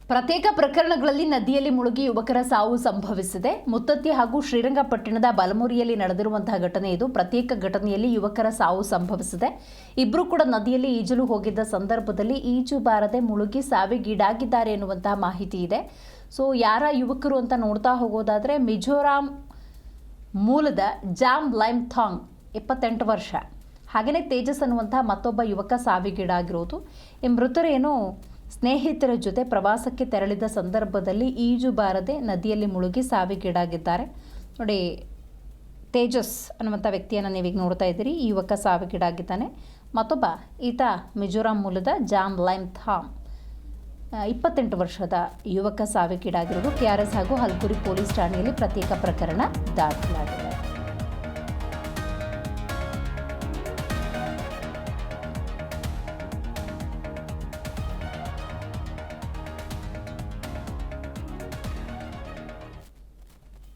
ಪ್ರತ್ಯೇಕ ಪ್ರಕರಣಗಳಲ್ಲಿ ನದಿಯಲ್ಲಿ ಮುಳುಗಿ ಯುವಕರ ಸಾವು ಸಂಭವಿಸಿದೆ. ಮುತ್ತತ್ತಿ ಹಾಗೂ ಶ್ರೀರಂಗಪಟ್ಟಣದ ಬಲಮುರಿಯಲ್ಲಿ ನಡೆದಿರುವಂತಹ ಘಟನೆ ಇದು. ಪ್ರತ್ಯೇಕ ಘಟನೆಯಲ್ಲಿ ಯುವಕರ ಸಾವು ಸಂಭವಿಸಿದೆ. ಇಬ್ಬರು ಕೂಡ ನದಿಯಲ್ಲಿ ಈಜಲು ಹೋಗಿದ್ದ ಸಂದರ್ಭದಲ್ಲಿ ಈಜು ಬಾರದೆ ಮುಳುಗಿ ಸಾವಿಗೀಡಾಗಿದ್ದಾರೆ ಎನ್ನುವಂತಹ ಮಾಹಿತಿ ಇದೆ. ಸೊ ಯಾರ ಯುವಕರು ಅಂತ ನೋಡ್ತಾ ಹೋಗೋದಾದರೆ ಮಿಜೋರಾಂ ಮೂಲದ ಜಾಮ್ ಲೈಮ್ ಥಾಂಗ್ 28 ವರ್ಷ, ಹಾಗೆಯೇ ತೇಜಸ್ ಅನ್ನುವಂತಹ ಮತ್ತೊಬ್ಬ ಯುವಕ ಸಾವಿಗೀಡಾಗಿರೋದು. ಈ ಮೃತರೇನು ಸ್ನೇಹಿತರ ಜೊತೆ ಪ್ರವಾಸಕ್ಕೆ ತೆರಳಿದ ಸಂದರ್ಭದಲ್ಲಿ ಈಜು ಬಾರದೆ ನದಿಯಲ್ಲಿ ಮುಳುಗಿ ಸಾವಿಗೀಡಾಗಿದ್ದಾರೆ. ನೋಡಿ, ತೇಜಸ್ ಅನ್ನುವಂಥ ವ್ಯಕ್ತಿಯನ್ನು ನೀವೀಗ ನೋಡ್ತಾ ಇದ್ದೀರಿ. ಈ ಯುವಕ ಸಾವಿಗೀಡಾಗಿದ್ದಾನೆ. ಮತ್ತೊಬ್ಬ ಈತ ಮಿಜೋರಾಂ ಮೂಲದ ಜಾಮ್ ಲೈಮ್ ಥಾಮ್ 28 ವರ್ಷದ ಯುವಕ ಸಾವಿಗೀಡಾಗಿರೋದು. KRS ಹಾಗೂ ಹಲ್ಕುರಿ ಪೊಲೀಸ್ ಠಾಣೆಯಲ್ಲಿ ಪ್ರತ್ಯೇಕ ಪ್ರಕರಣ ದಾಖಲಾಗಿದೆ.